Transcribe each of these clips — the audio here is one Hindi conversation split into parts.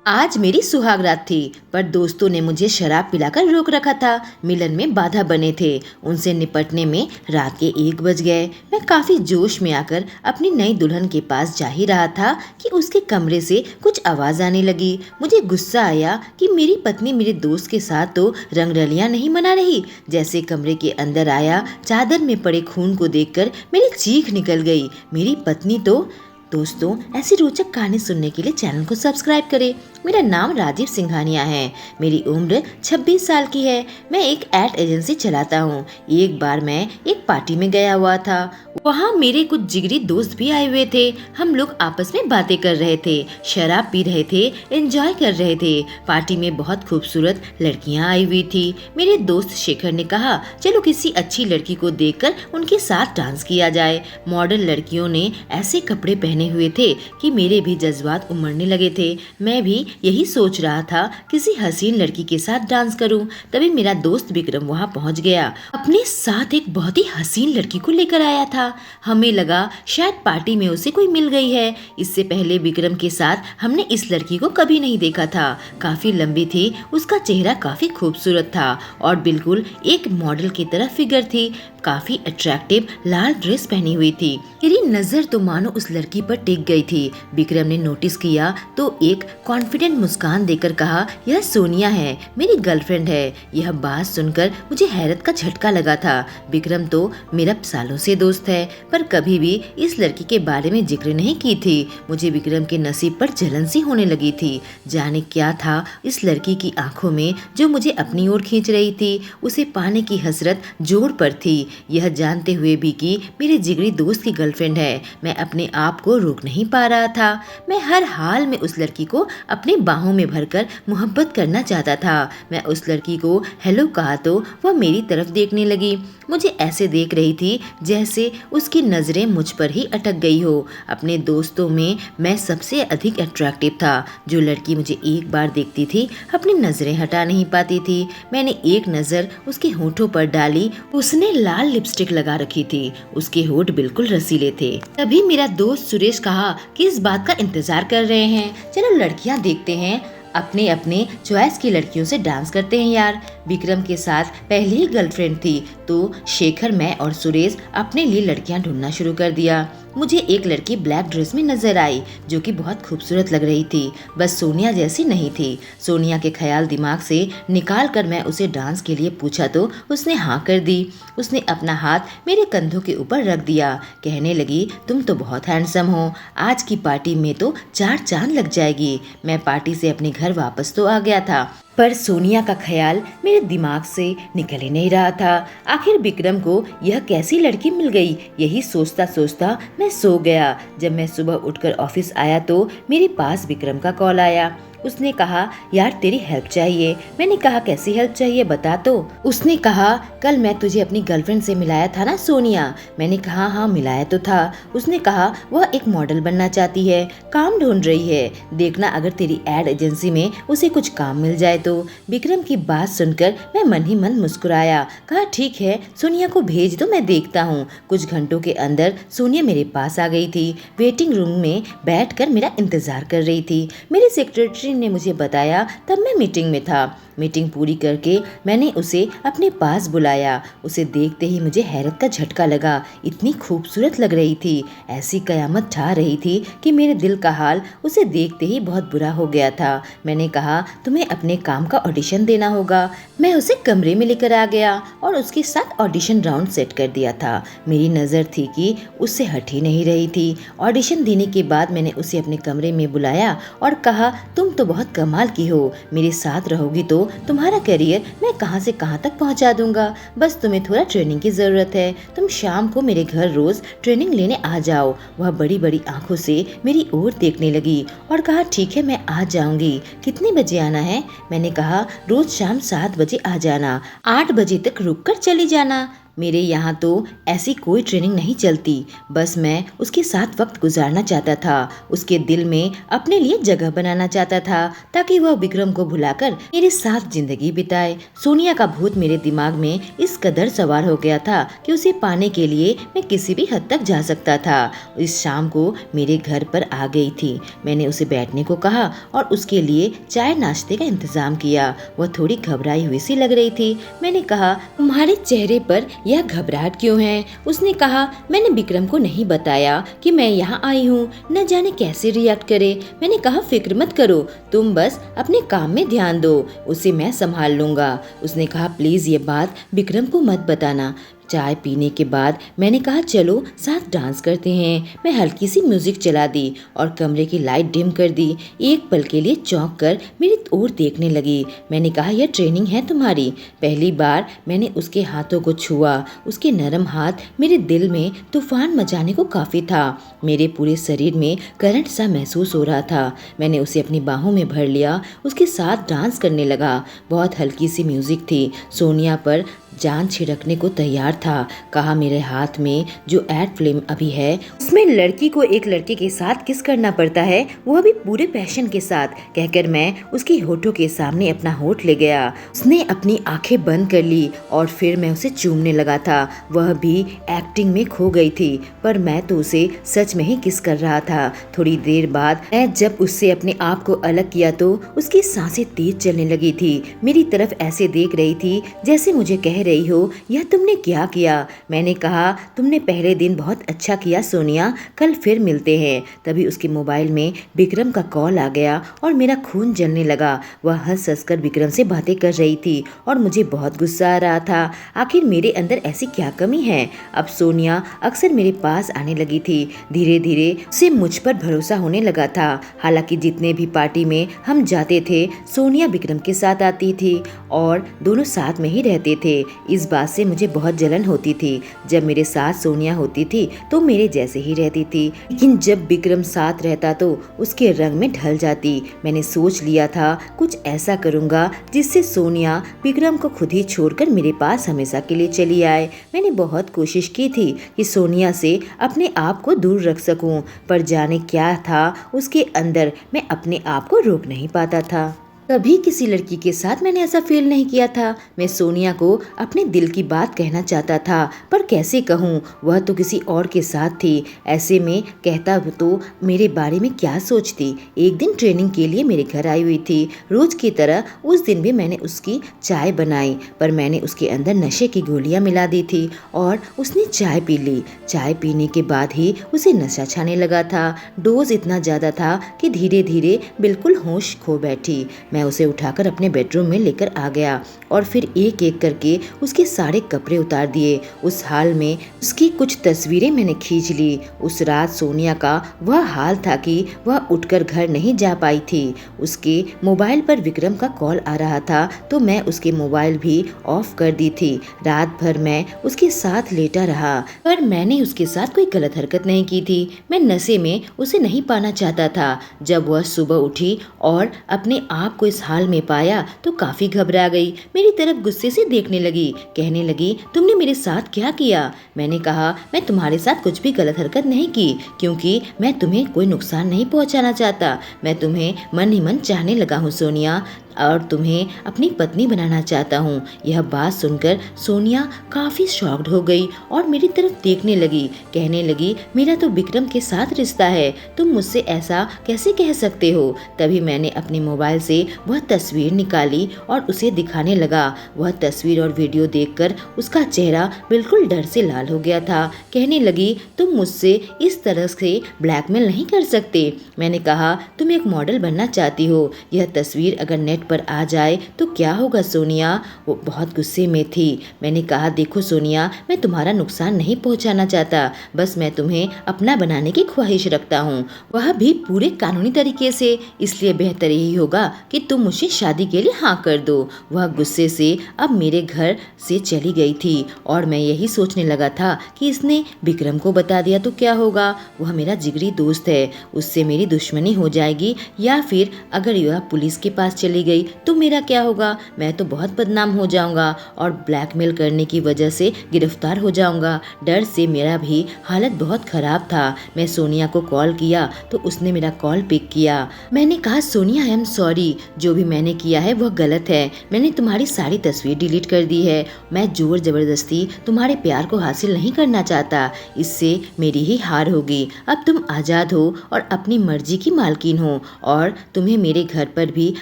आज मेरी सुहागरात थी, पर दोस्तों ने मुझे शराब पिलाकर रोक रखा था। मिलन में बाधा बने थे। उनसे निपटने में रात के 1 बज गए। मैं काफी जोश में आकर अपनी नई दुल्हन के पास जा ही रहा था कि उसके कमरे से कुछ आवाज आने लगी। मुझे गुस्सा आया कि मेरी पत्नी मेरे दोस्त के साथ तो रंगरलियां नहीं मना रही। जैसे कमरे के अंदर आया, चादर में पड़े खून को देखकर मेरी चीख निकल गई। मेरी पत्नी तो दोस्तों, ऐसी रोचक कहानी सुनने के लिए चैनल को सब्सक्राइब करें। मेरा नाम राजीव सिंघानिया है। मेरी उम्र 26 साल की है। मैं एक एड एजेंसी चलाता हूँ। एक बार मैं एक पार्टी में गया हुआ था। वहाँ मेरे कुछ जिगरी दोस्त भी आए हुए थे। हम लोग आपस में बातें कर रहे थे, शराब पी रहे थे, एंजॉय कर रहे थे। पार्टी में बहुत खूबसूरत लड़कियाँ आई हुई थी। मेरे दोस्त शेखर ने कहा, चलो किसी अच्छी लड़की को देखकर उनके साथ डांस किया जाए। मॉडल लड़कियों ने ऐसे कपड़े पहने हुए थे कि मेरे भी जज्बात उमड़ने लगे थे। मैं भी यही सोच रहा था, किसी हसीन लड़की के साथ डांस करूं। तभी मेरा दोस्त विक्रम वहां पहुंच गया। अपने साथ एक बहुत ही हसीन लड़की को लेकर आया था। हमें लगा शायद पार्टी में उसे कोई मिल गई है। इससे पहले विक्रम के साथ हमने इस लड़की को कभी नहीं देखा था। काफी लंबी थी, उसका चेहरा काफी खूबसूरत था और बिल्कुल एक मॉडल की तरह फिगर थी। काफी अट्रैक्टिव लाल ड्रेस पहनी हुई थी। मेरी नजर तो मानो उस लड़की पर टिक गई थी। विक्रम ने नोटिस किया तो एक कॉन्फिडेंट मुस्कान देकर कहा, यह सोनिया है, मेरी गर्लफ्रेंड है। यह बात सुनकर मुझे हैरत का झटका लगा था। विक्रम तो मेरा सालों से दोस्त है, पर कभी भी इस लड़की के बारे में जिक्र नहीं की थी। मुझे विक्रम के नसीब पर जलन सी होने लगी थी। जाने क्या था इस लड़की की आंखों में जो मुझे अपनी ओर खींच रही थी। उसे पाने की हसरत जोर पर थी। यह जानते हुए भी कि मेरे जिगरी दोस्त की गर्लफ्रेंड है, मैं अपने आप को रोक नहीं पा रहा था। मैं हर हाल में उस लड़की को अपनी बाहों में भरकर मोहब्बत करना चाहता था। मैं उस लड़की को हेलो कहा तो वह मेरी तरफ देखने लगी। मुझे ऐसे देख रही थी जैसे उसकी नजरें मुझ पर ही अटक गई हो। अपने दोस्तों में मैं सबसे अधिक अट्रैक्टिव था। जो लड़की मुझे एक बार देखती थी, अपनी नजरें हटा नहीं पाती थी। मैंने एक नजर उसके होठों पर डाली। उसने लाल लिपस्टिक लगा रखी थी। उसके होठ बिल्कुल रसीले थे। तभी मेरा दोस्त सुरेश कहा कि इस बात का इंतजार कर रहे हैं, चलो लड़कियां देखते हैं। अपने अपने चॉइस की लड़कियों से डांस करते हैं यार। विक्रम के साथ पहले ही गर्लफ्रेंड थी तो शेखर, मैं और सुरेश अपने लिए लड़कियां ढूंढना शुरू कर दिया। मुझे एक लड़की ब्लैक ड्रेस में नजर आई जो कि बहुत खूबसूरत लग रही थी, बस सोनिया जैसी नहीं थी। सोनिया के ख्याल दिमाग से निकाल कर मैं उसे डांस के लिए पूछा तो उसने हाँ कर दी। उसने अपना हाथ मेरे कंधों के ऊपर रख दिया। कहने लगी, तुम तो बहुत हैंडसम हो, आज की पार्टी में तो 4 चांद लग जाएगी। मैं पार्टी से अपने घर वापस तो आ गया था, पर सोनिया का ख्याल मेरे दिमाग से निकल ही नहीं रहा था। आखिर विक्रम को यह कैसी लड़की मिल गई, यही सोचता सोचता मैं सो गया। जब मैं सुबह उठकर ऑफिस आया तो मेरे पास विक्रम का कॉल आया। उसने कहा, यार तेरी हेल्प चाहिए। मैंने कहा, कैसी हेल्प चाहिए बता तो। उसने कहा, कल मैं तुझे अपनी गर्लफ्रेंड से मिलाया था ना सोनिया। मैंने कहा, हाँ मिलाया तो था। उसने कहा, वह एक मॉडल बनना चाहती है, काम ढूंढ रही है, देखना अगर तेरी एड एजेंसी में उसे कुछ काम मिल जाए तो। विक्रम की बात सुनकर मैं मन ही मन मुस्कुराया। कहा, ठीक है सोनिया को भेज दो, मैं देखता हूँ। कुछ घंटों के अंदर सोनिया मेरे पास आ गई थी। वेटिंग रूम में बैठकर मेरा इंतजार कर रही थी। मेरी सेक्रेटरी ने मुझे बताया तब मैं मीटिंग में था। मीटिंग पूरी करके मैंने उसे अपने पास बुलाया। उसे देखते ही मुझे हैरत का झटका लगा। इतनी खूबसूरत लग रही थी, ऐसी कयामत ढा रही थी कि मेरे दिल का हाल उसे देखते ही बहुत बुरा हो गया था। मैंने कहा, तुम्हें अपने काम का ऑडिशन देना होगा। मैं उसे कमरे में लेकर आ गया और उसके साथ ऑडिशन राउंड सेट कर दिया था। मेरी नज़र थी कि उससे हट ही नहीं रही थी। ऑडिशन देने के बाद मैंने उसे अपने कमरे में बुलाया और कहा, तुम तो बहुत कमाल की हो, मेरे साथ रहोगी तो तुम्हारा करियर मैं कहां से कहां तक पहुंचा दूंगा। बस तुम्हें थोड़ा ट्रेनिंग की जरूरत है। तुम शाम को मेरे घर रोज ट्रेनिंग लेने आ जाओ। वह बड़ी बड़ी आंखों से मेरी ओर देखने लगी और कहा, ठीक है मैं आ जाऊंगी। कितने बजे आना है? मैंने कहा, रोज शाम 7 बजे आ जाना, 8 बजे तक रुक कर चली जाना। मेरे यहाँ तो ऐसी कोई ट्रेनिंग नहीं चलती। बस मैं उसके साथ वक्त गुजारना चाहता था, उसके दिल में अपने लिए जगह बनाना चाहता था ताकि वह विक्रम को भुलाकर मेरे साथ जिंदगी बिताए। सोनिया का भूत मेरे दिमाग में इस कदर सवार हो गया था कि उसे पाने के लिए मैं किसी भी हद तक जा सकता था। इस शाम को मेरे घर पर आ गई थी। मैंने उसे बैठने को कहा और उसके लिए चाय नाश्ते का इंतजाम किया। वह थोड़ी घबराई हुई सी लग रही थी। मैंने कहा, तुम्हारे चेहरे पर यह घबराहट क्यों है? उसने कहा, मैंने विक्रम को नहीं बताया कि मैं यहाँ आई हूँ, न जाने कैसे रिएक्ट करे। मैंने कहा, फिक्र मत करो, तुम बस अपने काम में ध्यान दो, उसे मैं संभाल लूंगा। उसने कहा, प्लीज ये बात विक्रम को मत बताना। चाय पीने के बाद मैंने कहा, चलो साथ डांस करते हैं। मैं हल्की सी म्यूजिक चला दी और कमरे की लाइट डिम कर दी। एक पल के लिए चौंक कर मेरी ओर देखने लगी। मैंने कहा, यह ट्रेनिंग है तुम्हारी? पहली बार मैंने उसके हाथों को छुआ। उसके नरम हाथ मेरे दिल में तूफान मचाने को काफी था। मेरे पूरे शरीर में करंट सा महसूस हो रहा था। मैंने उसे अपनी बाहों में भर लिया, उसके साथ डांस करने लगा। बहुत हल्की सी म्यूजिक थी। सोनिया पर जान छिड़कने को तैयार था। कहा, मेरे हाथ में जो एड फिल्म अभी है उसमें लड़की को एक लड़के के साथ किस करना पड़ता है, वह भी पूरे पैशन के साथ, कहकर मैं उसके होठों के सामने अपना होठ ले गया। उसने अपनी आंखें बंद कर ली और फिर मैं उसे चूमने लगा था। वह भी एक्टिंग में खो गई थी, पर मैं तो उसे सच में ही किस कर रहा था। थोड़ी देर बाद मैं जब उससे अपने आप को अलग किया तो उसकी सांसें तेज चलने लगी थी। मेरी तरफ ऐसे देख रही थी जैसे मुझे कह रही हो, यह तुमने क्या किया? मैंने कहा, तुमने पहले दिन बहुत अच्छा किया सोनिया, कल फिर मिलते हैं। तभी उसके मोबाइल में विक्रम का कॉल आ गया और मेरा खून जलने लगा। वह हंस हंस कर विक्रम से बातें कर रही थी और मुझे बहुत गुस्सा आ रहा था। आखिर मेरे अंदर ऐसी क्या कमी है? अब सोनिया अक्सर मेरे पास आने लगी थी। धीरे धीरे उसे मुझ पर भरोसा होने लगा था। हालांकि जितने भी पार्टी में हम जाते थे, सोनिया विक्रम के साथ आती थी और दोनों साथ में ही रहते थे। इस बात से मुझे बहुत जलन होती थी। जब मेरे साथ सोनिया होती थी तो मेरे जैसे ही रहती थी, लेकिन जब विक्रम साथ रहता तो उसके रंग में ढल जाती। मैंने सोच लिया था कुछ ऐसा करूंगा जिससे सोनिया विक्रम को खुद ही छोड़कर मेरे पास हमेशा के लिए चली आए। मैंने बहुत कोशिश की थी कि सोनिया से अपने आप को दूर रख सकूं, पर जाने क्या था उसके अंदर, मैं अपने आप को रोक नहीं पाता था। कभी किसी लड़की के साथ मैंने ऐसा फील नहीं किया था। मैं सोनिया को अपने दिल की बात कहना चाहता था, पर कैसे कहूँ? वह तो किसी और के साथ थी। ऐसे में कहता तो मेरे बारे में क्या सोचती? एक दिन ट्रेनिंग के लिए मेरे घर आई हुई थी। रोज की तरह उस दिन भी मैंने उसकी चाय बनाई, पर मैंने उसके अंदर नशे की गोलियां मिला दी थी और उसने चाय पी ली। चाय पीने के बाद ही उसे नशा छाने लगा था। डोज इतना ज्यादा था कि धीरे धीरे बिल्कुल होश खो बैठी। मैं उसे उठाकर अपने बेडरूम में लेकर आ गया और फिर एक एक करके उसके सारे कपड़े उतार दिए। उस हाल में उसकी कुछ तस्वीरें मैंने खींच ली। उस रात सोनिया का वह हाल था कि वह उठकर घर नहीं जा पाई थी। उसके मोबाइल पर विक्रम का कॉल आ रहा था तो मैं उसके मोबाइल भी ऑफ कर दी थी। रात भर मैं उसके साथ लेटा रहा, पर मैंने उसके साथ कोई गलत हरकत नहीं की थी। मैं नशे में उसे नहीं पाना चाहता था। जब वह सुबह उठी और अपने आप को इस हाल में पाया तो काफी घबरा गई। मेरी तरफ गुस्से से देखने लगी, कहने लगी, तुमने मेरे साथ क्या किया? मैंने कहा, मैं तुम्हारे साथ कुछ भी गलत हरकत नहीं की, क्योंकि मैं तुम्हें कोई नुकसान नहीं पहुंचाना चाहता। मैं तुम्हें मन ही मन चाहने लगा हूँ सोनिया, और तुम्हें अपनी पत्नी बनाना चाहता हूँ। यह बात सुनकर सोनिया काफी शॉक्ड हो गई और मेरी तरफ देखने लगी, कहने लगी, मेरा तो विक्रम के साथ रिश्ता है, तुम मुझसे ऐसा कैसे कह सकते हो? तभी मैंने अपने मोबाइल से वह तस्वीर निकाली और उसे दिखाने लगा। वह तस्वीर और वीडियो देखकर उसका चेहरा बिल्कुल डर से लाल हो गया था। कहने लगी, तुम मुझसे इस तरह से ब्लैकमेल नहीं कर सकते। मैंने कहा, तुम एक मॉडल बनना चाहती हो, यह तस्वीर अगर नेट पर आ जाए तो क्या होगा सोनिया? वो बहुत गुस्से में थी। मैंने कहा, देखो सोनिया, मैं तुम्हारा नुकसान नहीं पहुंचाना चाहता, बस मैं तुम्हें अपना बनाने की ख्वाहिश रखता हूँ, वह भी पूरे कानूनी तरीके से। इसलिए बेहतर यही होगा कि तुम मुझसे शादी के लिए हाँ कर दो। वह गुस्से से अब मेरे घर से चली गई थी और मैं यही सोचने लगा था कि इसने विक्रम को बता दिया तो क्या होगा? वह मेरा जिगरी दोस्त है, उससे मेरी दुश्मनी हो जाएगी, या फिर अगर यह पुलिस के पास चली गई गई तो मेरा क्या होगा? मैं तो बहुत बदनाम हो जाऊंगा और ब्लैकमेल करने की वजह से गिरफ्तार हो जाऊंगा। डर से मेरा भी हालत बहुत खराब था। मैं सोनिया को कॉल किया तो उसने मेरा कॉल पिक किया। मैंने कहा, सोनिया आई एम सॉरी, जो भी मैंने किया है वह गलत है। मैंने तुम्हारी सारी तस्वीर डिलीट कर दी है। मैं जोर जबरदस्ती तुम्हारे प्यार को हासिल नहीं करना चाहता, इससे मेरी ही हार होगी। अब तुम आज़ाद हो और अपनी मर्जी की मालकिन हो और तुम्हें मेरे घर पर भी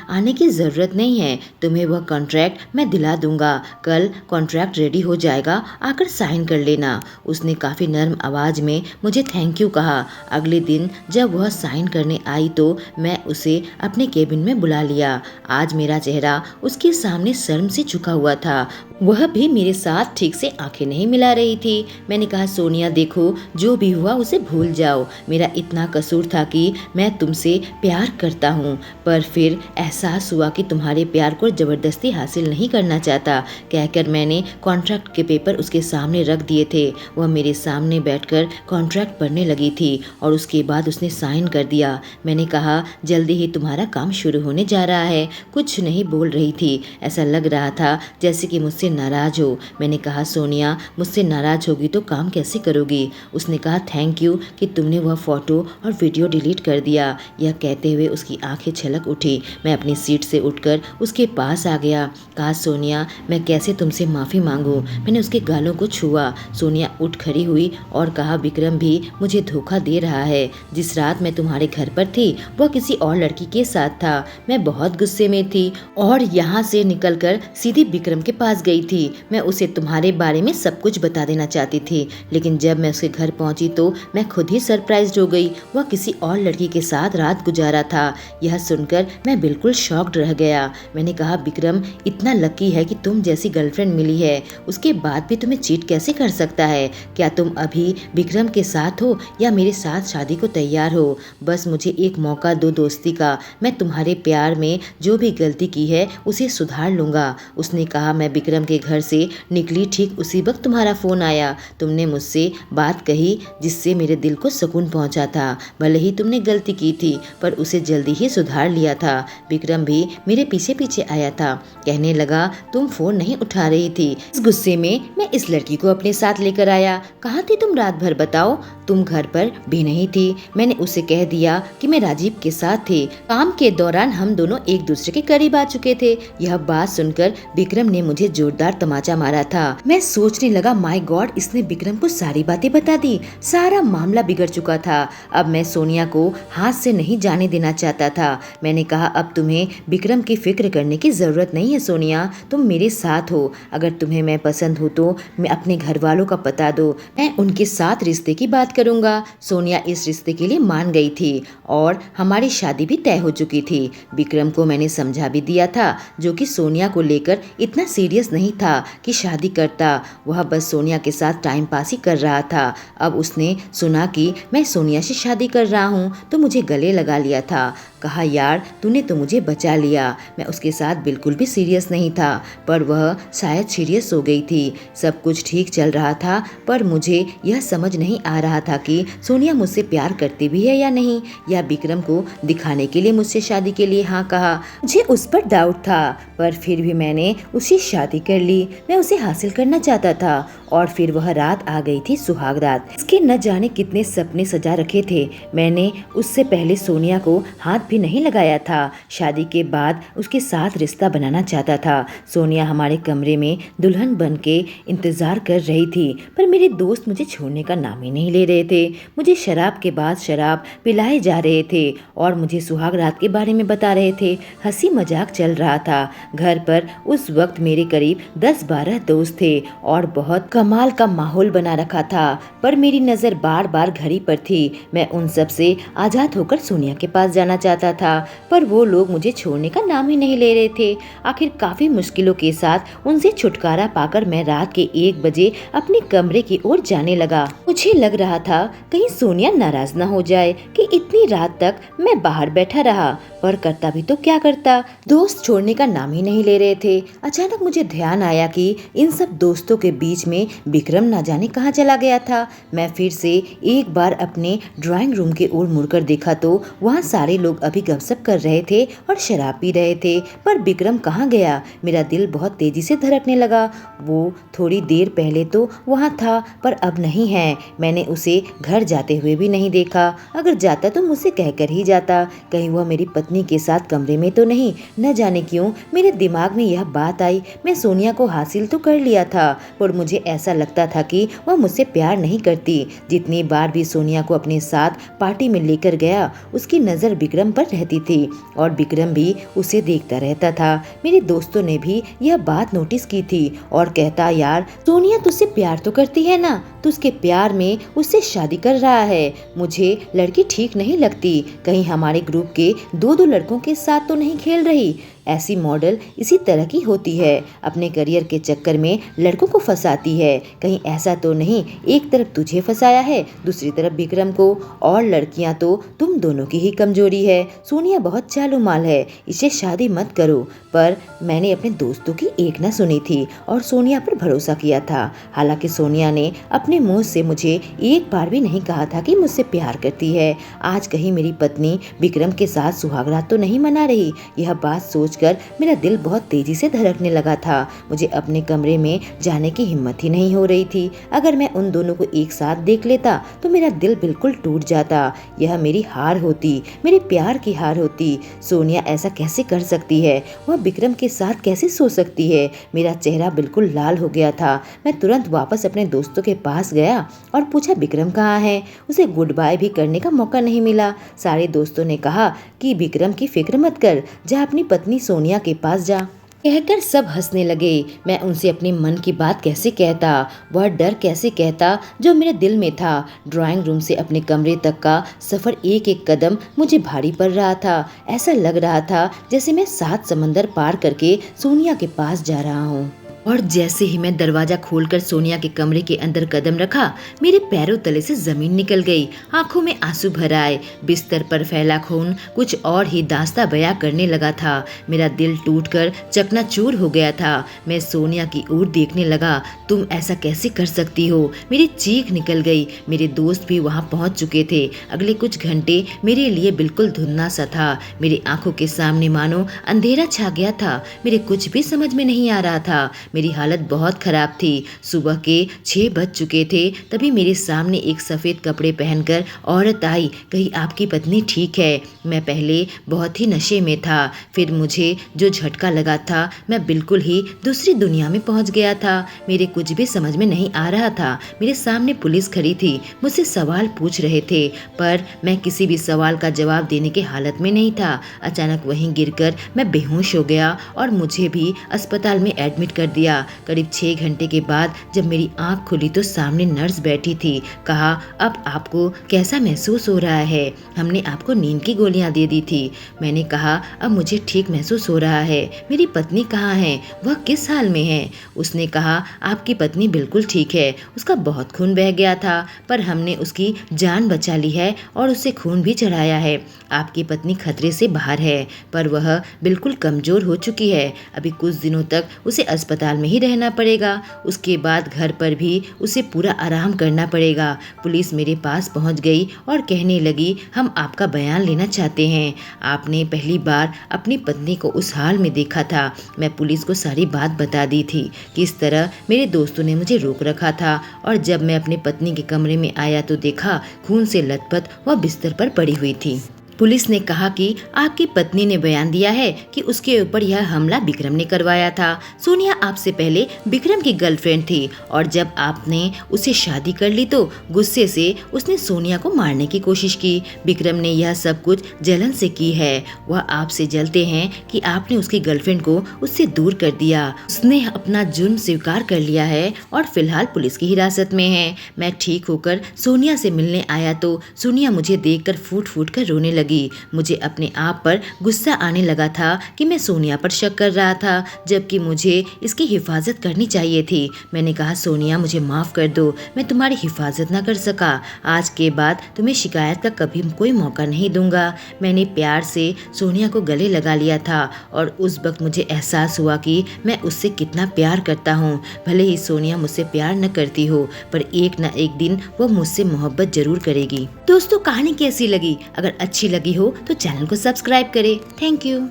आने की ज़रूरत नहीं है। तुम्हें वह कॉन्ट्रैक्ट मैं दिला दूंगा। कल कॉन्ट्रैक्ट रेडी हो जाएगा, आकर साइन कर लेना। उसने काफ़ी नर्म आवाज़ में मुझे थैंक यू कहा। अगले दिन जब वह साइन करने आई तो मैं उसे अपने केबिन में बुला लिया। आज मेरा चेहरा उसके सामने शर्म से झुका हुआ था। वह भी मेरे साथ ठीक से आंखें नहीं मिला रही थी। मैंने कहा, सोनिया देखो, जो भी हुआ उसे भूल जाओ। मेरा इतना कसूर था कि मैं तुमसे प्यार करता हूँ, पर फिर एहसास हुआ कि तुम्हारे प्यार को ज़बरदस्ती हासिल नहीं करना चाहता, कहकर मैंने कॉन्ट्रैक्ट के पेपर उसके सामने रख दिए थे। वह मेरे सामने बैठकर कॉन्ट्रैक्ट पढ़ने लगी थी और उसके बाद उसने साइन कर दिया। मैंने कहा, जल्दी ही तुम्हारा काम शुरू होने जा रहा है। कुछ नहीं बोल रही थी, ऐसा लग रहा था जैसे कि मुझसे नाराज हो। मैंने कहा, सोनिया मुझसे नाराज होगी तो काम कैसे करोगी? उसने कहा, थैंक यू कि तुमने वह फोटो और वीडियो डिलीट कर दिया। यह कहते हुए उसकी आंखें छलक उठी। मैं अपनी सीट से उठकर उसके पास आ गया। कहा, सोनिया मैं कैसे तुमसे माफ़ी मांगूं? मैंने उसके गालों को छुआ। सोनिया उठ खड़ी हुई और कहा, विक्रम भी मुझे धोखा दे रहा है। जिस रात मैं तुम्हारे घर पर थी वह किसी और लड़की के साथ था। मैं बहुत गुस्से में थी और यहाँ से निकलकर सीधी विक्रम के पास गई थी। मैं उसे तुम्हारे बारे में सब कुछ बता देना चाहती थी, लेकिन जब मैं उसके घर पहुंची तो मैं खुद ही सरप्राइज्ड हो गई। वह किसी और लड़की के साथ रात गुजारा था। यह सुनकर मैं बिल्कुल शॉक्ड रह गया। मैंने कहा, विक्रम इतना लकी है कि तुम जैसी गर्लफ्रेंड मिली है, उसके बाद भी तुम्हें चीट कैसे कर सकता है? क्या तुम अभी विक्रम के साथ हो या मेरे साथ शादी को तैयार हो? बस मुझे एक मौका दो दोस्ती का। मैं तुम्हारे प्यार में जो भी गलती की है उसे सुधार लूंगा। उसने कहा, मैं विक्रम के घर से निकली ठीक उसी वक्त तुम्हारा फ़ोन आया। तुमने मुझसे बात कही जिससे मेरे दिल को सुकून पहुंचा था। भले ही तुमने गलती की थी पर उसे जल्दी ही सुधार लिया था। विक्रम भी मेरे पीछे पीछे आया था। कहने लगा, तुम फ़ोन नहीं उठा रही थी। इस गुस्से में मैं इस लड़की को अपने साथ लेकर आया। कहाँ थी तुम रात भर? बताओ। तुम घर पर भी नहीं थी। मैंने उसे कह दिया कि मैं राजीव के साथ थी। काम के दौरान हम दोनों एक दूसरे के करीब आ चुके थे। यह बात सुनकर विक्रम ने मुझे जोरदार तमाचा मारा था। मैं सोचने लगा, माय गॉड, इसने विक्रम को सारी बातें बता दी। सारा मामला बिगड़ चुका था। अब मैं सोनिया को हाथ से नहीं जाने देना चाहता था। मैंने कहा, अब तुम्हें विक्रम की फिक्र करने की जरूरत नहीं है सोनिया, तुम मेरे साथ हो। अगर तुम्हें मैं पसंद हूँ तो मैं अपने घर वालों का पता दो, मैं उनके साथ रिश्ते की बात करूंगा। सोनिया इस रिश्ते के लिए मान गई थी और हमारी शादी भी तय हो चुकी थी। विक्रम को मैंने समझा भी दिया था, जो कि सोनिया को लेकर इतना सीरियस नहीं था कि शादी करता। वह बस सोनिया के साथ टाइम पास ही कर रहा था। अब उसने सुना कि मैं सोनिया से शादी कर रहा हूँ तो मुझे गले लगा लिया था। कहा, यार तूने तो मुझे बचा लिया। मैं उसके साथ बिल्कुल भी सीरियस नहीं था, पर वह शायद सीरियस हो गई थी। सब कुछ ठीक चल रहा था, पर मुझे यह समझ नहीं आ रहा था कि सोनिया मुझसे प्यार करती भी है या नहीं, या विक्रम को दिखाने के लिए मुझसे शादी के लिए हाँ कहा। मुझे उस पर डाउट था, पर फिर भी मैंने उससे शादी कर ली। मैं उसे हासिल करना चाहता था और फिर वह रात आ गई थी, सुहाग रात। इसके न जाने कितने सपने सजा रखे थे। मैंने उससे पहले सोनिया को हाथ भी नहीं लगाया था। शादी के बाद उसके साथ रिश्ता बनाना चाहता था। सोनिया हमारे कमरे में दुल्हन बन के इंतजार कर रही थी, पर मेरे दोस्त मुझे छोड़ने का नाम ही नहीं ले रहे थे। मुझे शराब के बाद शराब पिलाए जा रहे थे और मुझे सुहाग रात के बारे में बता रहे थे। हंसी मजाक चल रहा था। घर पर उस वक्त मेरे करीब 10-12 दोस्त थे और बहुत कमाल का माहौल बना रखा था, पर मेरी नज़र बार बार घड़ी पर थी। मैं उन सब से आज़ाद होकर सोनिया के पास जाना चाहता था, पर वो लोग मुझे छोड़ने का नाम ही नहीं ले रहे थे। आखिर काफ़ी मुश्किलों के साथ उनसे छुटकारा पाकर मैं रात के 1 बजे अपने कमरे की ओर जाने लगा। मुझे लग रहा था कहीं सोनिया नाराज न हो जाए कि इतनी रात तक मैं बाहर बैठा रहा, पर करता भी तो क्या करता। दोस्त छोड़ने का नाम ही नहीं ले रहे थे। अचानक मुझे ध्यान आया कि इन सब दोस्तों के बीच में विक्रम न जाने कहाँ चला गया था। मैं फिर से एक बार अपने ड्राइंग रूम के ओर मुड़कर देखा तो वहाँ सारे लोग अभी गपशप कर रहे थे और शराब पी रहे थे, पर विक्रम कहाँ गया? मेरा दिल बहुत तेजी से धड़कने लगा। वो थोड़ी देर पहले तो वहाँ था, पर अब नहीं है। मैंने उसे घर जाते हुए भी नहीं देखा। अगर जाता तो मुझसे कहकर ही जाता, कहीं वह मेरी पत्नी के साथ कमरे में तो नहीं। न जाने क्यों मेरे दिमाग में यह बात आई। मैं सोनिया को हासिल तो कर लिया था, पर मुझे ऐसा लगता था कि वह मुझसे प्यार नहीं करती। जितनी बार भी सोनिया को अपने साथ पार्टी में लेकर गया, उसकी नज़र विक्रम पर रहती थी और विक्रम भी उसे देखता रहता था। मेरे दोस्तों ने भी यह बात नोटिस की थी और कहता, यार सोनिया तुझसे प्यार तो करती है ना, तो उसके प्यार में उससे शादी कर रहा है। मुझे लड़की ठीक नहीं लगती, कहीं हमारे ग्रुप के दो लड़कों के साथ तो नहीं खेल रही। ऐसी मॉडल इसी तरह की होती है, अपने करियर के चक्कर में लड़कों को फंसाती है। कहीं ऐसा तो नहीं एक तरफ तुझे फंसाया है, दूसरी तरफ विक्रम को? और लड़कियां तो तुम दोनों की ही कमजोरी है। सोनिया बहुत चालू माल है, इसे शादी मत करो। पर मैंने अपने दोस्तों की एक न सुनी थी और सोनिया पर भरोसा किया था। हालांकि सोनिया ने अपने मुंह से मुझे एक बार भी नहीं कहा था कि मुझसे प्यार करती है। आज कहीं मेरी पत्नी विक्रम के साथ सुहागरात तो नहीं मना रही? यह बात सोचकर मेरा दिल बहुत तेजी से धड़कने लगा था। मुझे अपने कमरे में जाने की हिम्मत ही नहीं हो रही थी। अगर मैं उन दोनों को एक साथ देख लेता तो मेरा दिल बिल्कुल टूट जाता। यह मेरी हार होती, मेरे प्यार की हार होती। सोनिया ऐसा कैसे कर सकती है? वह विक्रम के साथ कैसे सो सकती है? मेरा चेहरा बिल्कुल लाल हो गया था। मैं तुरंत वापस अपने दोस्तों के पास गया और पूछा, विक्रम कहाँ है? उसे गुड बाय भी करने का मौका नहीं मिला। सारे दोस्तों ने कहा कि विक्रम की फिक्र मत कर, जा अपनी पत्नी सोनिया के पास जा। कहकर सब हंसने लगे। मैं उनसे अपने मन की बात कैसे कहता, वह डर कैसे कहता जो मेरे दिल में था। ड्राइंग रूम से अपने कमरे तक का सफ़र एक एक कदम मुझे भारी पड़ रहा था। ऐसा लग रहा था जैसे मैं 7 समंदर पार करके सोनिया के पास जा रहा हूँ। और जैसे ही मैं दरवाजा खोलकर सोनिया के कमरे के अंदर कदम रखा, मेरे पैरों तले से जमीन निकल गई। आंखों में आंसू भर आए। बिस्तर पर फैला खून कुछ और ही दास्ता बयां करने लगा था। मेरा दिल टूटकर चकनाचूर हो गया था। मैं सोनिया की ओर देखने लगा। तुम ऐसा कैसे कर सकती हो? मेरी चीख निकल गई। मेरे दोस्त भी वहां पहुंच चुके थे। अगले कुछ घंटे मेरे लिए बिल्कुल धुंधला सा था। मेरी आंखों के सामने मानो अंधेरा छा गया था। मेरे कुछ भी समझ में नहीं आ रहा था। मेरी हालत बहुत खराब थी। सुबह के 6 बज चुके थे, तभी मेरे सामने एक सफ़ेद कपड़े पहनकर औरत आई। कही, आपकी पत्नी ठीक है? मैं पहले बहुत ही नशे में था, फिर मुझे जो झटका लगा था, मैं बिल्कुल ही दूसरी दुनिया में पहुंच गया था। मेरे कुछ भी समझ में नहीं आ रहा था। मेरे सामने पुलिस खड़ी थी, मुझसे सवाल पूछ रहे थे, पर मैं किसी भी सवाल का जवाब देने की हालत में नहीं था। अचानक वहीं गिरकर मैं बेहोश हो गया और मुझे भी अस्पताल में एडमिट कर दिया। करीब 6 घंटे के बाद जब मेरी आंख खुली तो सामने नर्स बैठी थी। कहा, अब आपको कैसा महसूस हो रहा है? हमने आपको नींद की गोलियां दे दी थी। मैंने कहा, अब मुझे ठीक महसूस हो रहा है। मेरी पत्नी कहाँ है? वह किस हाल में है? उसने कहा, आपकी पत्नी बिल्कुल ठीक है। उसका बहुत खून बह गया था, पर हमने उसकी जान बचा ली है और उसे खून भी चढ़ाया है। आपकी पत्नी खतरे से बाहर है, पर वह बिल्कुल कमजोर हो चुकी है। अभी कुछ दिनों तक उसे अस्पताल में ही रहना पड़ेगा। उसके बाद घर पर भी उसे पूरा आराम करना पड़ेगा। पुलिस मेरे पास पहुंच गई और कहने लगी, हम आपका बयान लेना चाहते हैं। आपने पहली बार अपनी पत्नी को उस हाल में देखा था। मैं पुलिस को सारी बात बता दी थी। किस तरह मेरे दोस्तों ने मुझे रोक रखा था और जब मैं अपनी पत्नी के कमरे में आया तो देखा खून से लथपथ वह बिस्तर पर पड़ी हुई थी। पुलिस ने कहा कि आपकी पत्नी ने बयान दिया है कि उसके ऊपर यह हमला विक्रम ने करवाया था। सोनिया आपसे पहले विक्रम की गर्लफ्रेंड थी और जब आपने उसे शादी कर ली तो गुस्से से उसने सोनिया को मारने की कोशिश की। विक्रम ने यह सब कुछ जलन से की है। वह आपसे जलते हैं कि आपने उसकी गर्लफ्रेंड को उससे दूर कर दिया। उसने अपना जुर्म स्वीकार कर लिया है और फिलहाल पुलिस की हिरासत में है। मैं ठीक होकर सोनिया से मिलने आया तो सोनिया मुझे देखकर फूट फूट कर रोने लगी। मुझे अपने आप पर गुस्सा आने लगा था कि मैं सोनिया पर शक कर रहा था, जबकि मुझे इसकी हिफाजत करनी चाहिए थी। मैंने कहा, सोनिया मुझे माफ कर दो, मैं तुम्हारी हिफाजत ना कर सका। आज के बाद तुम्हें शिकायत का कभी कोई मौका नहीं दूंगा। मैंने प्यार से सोनिया को गले लगा लिया था और उस वक्त मुझे एहसास हुआ कि मैं उससे कितना प्यार करता हूँ। भले ही सोनिया मुझसे प्यार न करती हो, पर एक न एक दिन वो मुझसे मोहब्बत जरूर करेगी। दोस्तों, कहानी कैसी लगी? अगर अच्छी लगी हो तो चैनल को सब्सक्राइब करें। Thank you.